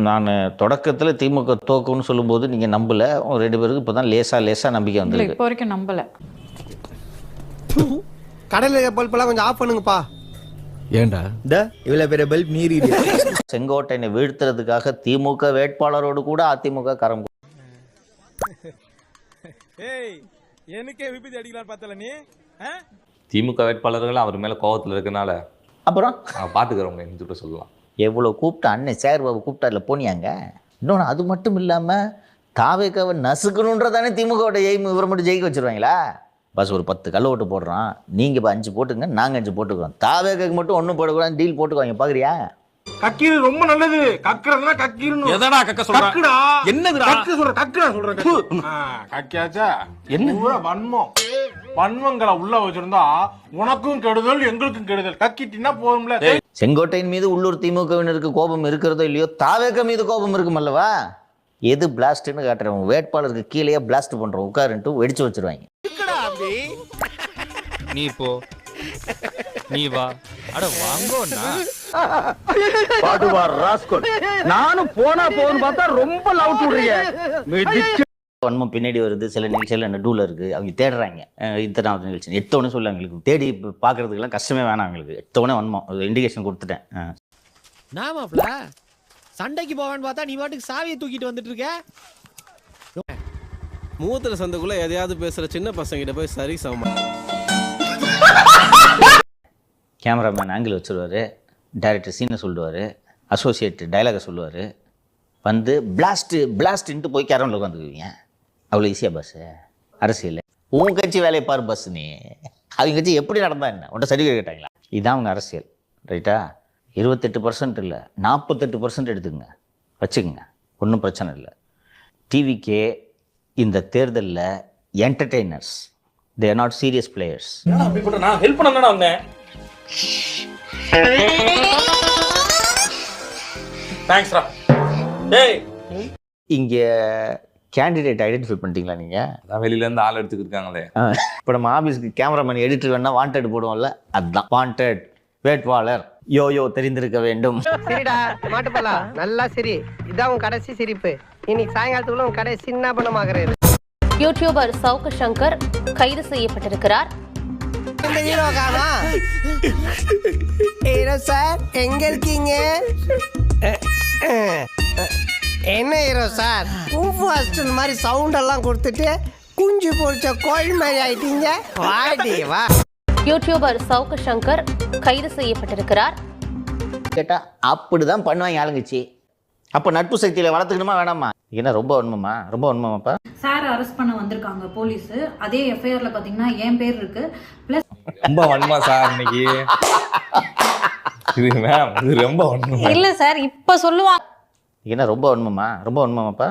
நான் தொடக்கத்தில் திமுக தோக்குன்னு சொல்லும்போது நீங்கள் நம்பல, 2 பேருக்கு இப்போ தான் லேசாக நம்பிக்கை வந்துருக்கு. இப்போ வரைக்கும் நம்பல. கடையில் பல்பெல்லாம் கொஞ்சம் ஆஃப் பண்ணுங்கப்பா. ஏண்டா இவ்வளோ பெரிய பல்ப் நீர் செங்கோட்டையனை வீழ்த்துறதுக்காக திமுக வேட்பாளரோடு கூட அதிமுக கரம். எனக்கே விபத்து அடிக்கலாம் பார்த்தல நீ. திமுக வேட்பாளர்கள் அவர் மேல கோவத்தில் இருக்கனால அப்புறம் பாத்துக்கிறவங்க என்று சொல்லலாம். எவ்வளோ கூப்பிட்டா அண்ணன் சேகர்பாபு கூப்பிட்டார்ல போனியாங்க. இன்னொன்று அது மட்டும் இல்லாமல் தாவேக்காவை நசுக்கணுன்றதானே திமுகவோட எய்ம். இவரை மட்டும் ஜெயிக்க வச்சுருவாங்களா? பஸ் ஒரு 10 கல்ல ஓட்டு போடுறோம், நீங்கள் இப்போ 5 போட்டுங்க, நாங்கள் 5 போட்டுக்கிறோம். தாவேக்காக்கு மட்டும் ஒன்றும் போடக்கூடாது டீல் போட்டுக்குவாங்க. பார்க்குறியா? கக்கீரு ரொம்ப நல்லது. கக்குறதுனா கக்கீருன்னு. எதடா கக்க சொல்ற? கக்குடா. என்னதுடா? கக்கு சொல்ற, கக்குடா சொல்றேன். கக்கியாச்சா? என்ன பூரா வன்மம். வன்மங்களை உள்ள வச்சிருந்தா உனக்கும் கெடுதல் எங்களுக்கும் கெடுதல். கக்கிட்டினா போதும்ல. செங்கோட்டையின் மீது உள்ளூர் திமுகவினருக்கு கோபம் இருக்கிறதோ இல்லையோ, தாவேக்கா மீது கோபம் இருக்கும் அல்லவா? எது பிளாஸ்ட்னு காட்டுறவங்க வேட்பாளருக்கு கீழே பிளாஸ்ட் பண்றோம் உட்காருன்ட்டு வெடிச்சு வச்சிருவாங்க. நீ போ, நீ வா, அட வாங்கோண்ணா. பாடுவார் ராஸ்கோட். நானும் போனா போன்னு பார்த்தா ரொம்ப லவுட் விடுறீங்க. வன்மம் பின்னாடி வருது. சில நிகழ்ச்சிகள் நடுவில் இருக்குது, அவங்க தேடுறாங்க. இத்தனாவது நிகழ்ச்சி எடுத்தோடனே சொல்ல அவங்களுக்கு தேடி பார்க்கறதுக்கெல்லாம் கஷ்டமே வேணாம். அவங்களுக்கு எடுத்தோடனே வன்மம் இண்டிகேஷன் கொடுத்துட்டேன். நாமாப்ல சண்டைக்கு போவான்னு பார்த்தா நீ பாட்டுக்கு சாவியை தூக்கிட்டு வந்துட்டு இருக்க. மூத்திர சந்தைக்குள்ள எதையாவது பேசுற சின்ன பசங்கிட்ட போய் சரி சமமா. கேமராமேன் ஆங்கிள் வச்சுருவார், டைரக்டர் சீனை சொல்லுவார், அசோசியேட் டைலாகை சொல்லுவார், வந்து பிளாஸ்ட்டுன்ட்டு போய் கேரமில் உட்காந்துக்குவீங்க. அவ்வளோ ஈஸியாக பஸ்ஸு அரசியல். உன் கட்சி வேலையை பாரு பஸ். நீ அவங்க கட்சி எப்படி நடந்தா என்ன உன்ட்ட சர்டிஃபிகேட் கேட்டாங்களா? இதுதான் அவங்க அரசியல். ரைட்டா? 28% இல்லை 48% எடுத்துக்கங்க, வச்சுக்கோங்க, ஒன்றும் பிரச்சனை இல்லை. டிவிக்கே இந்த தேர்தலில் entertainers, they are not serious players. அப்படி போட்டு நான் ஹெல்ப் பண்ணா வந்தேன். தேங்க்ஸ்ரா. டேய், இங்கே கேண்டிடேட் ஐடென்டிஃபை பண்ணிட்டீங்களா நீங்கள்? அதான் வெளியில இருந்து ஆள் எடுத்துக்கிருக்காங்களே. இப்போ நம்ம ஆஃபீஸ்க்கு கேமராமேன் எடிட்டர் வேணா வாண்டட் போடுவோம்ல, அதுதான் வாண்டட் வேட்பாளர் யோயோ தெரிந்திருக்க வேண்டும். சரிடா மாட்டுப்பலா, நல்லா சரி. இதான் உன் கடைசி சிரிப்பு. இன்னைக்கு சாயங்காலத்துக்குள்ள உன் கடை சின்ன பணமாகிறது. யூடியூபர் சவுக்கு சங்கர் கைது செய்யப்பட்டிருக்கிறார். இந்த ஹீரோ காணா? ஹீரோ சார் எங்க இருக்கீங்க? என்ன ஹீரோ சார் கும்ஃபாஸ்டர் மாதிரி சவுண்ட் எல்லாம் கொடுத்துட்டு குஞ்சு பொரிச்ச கோழி மாதிரி ஆயிட்டீங்க. வாடி வா. யூடியூபர் சவுக்கு சங்கர் கைது செய்யப்பட்டிருக்கிறார். கேட்டால் அப்படி தான் பண்ணுவாங்க ஆளுங்கச்சி. அப்போ நட்பு சக்தியில் வளர்த்துக்கணுமா வேணாமா? என்ன ரொம்ப வன்மமாப்பா? சார் அரெஸ்ட் பண்ண வந்திருக்காங்க போலீஸ். அதே எஃப்ஐஆர்ல பாத்தீங்கன்னா என் பேர் இருக்கு. பிளஸ் ரொம்ப வன்மா சார் இன்னைக்கு. இது மேம், இது ரொம்ப வன்மம் இல்ல சார் இப்ப சொல்லுவாங்க. என்ன ரொம்ப வன்மமாப்பா?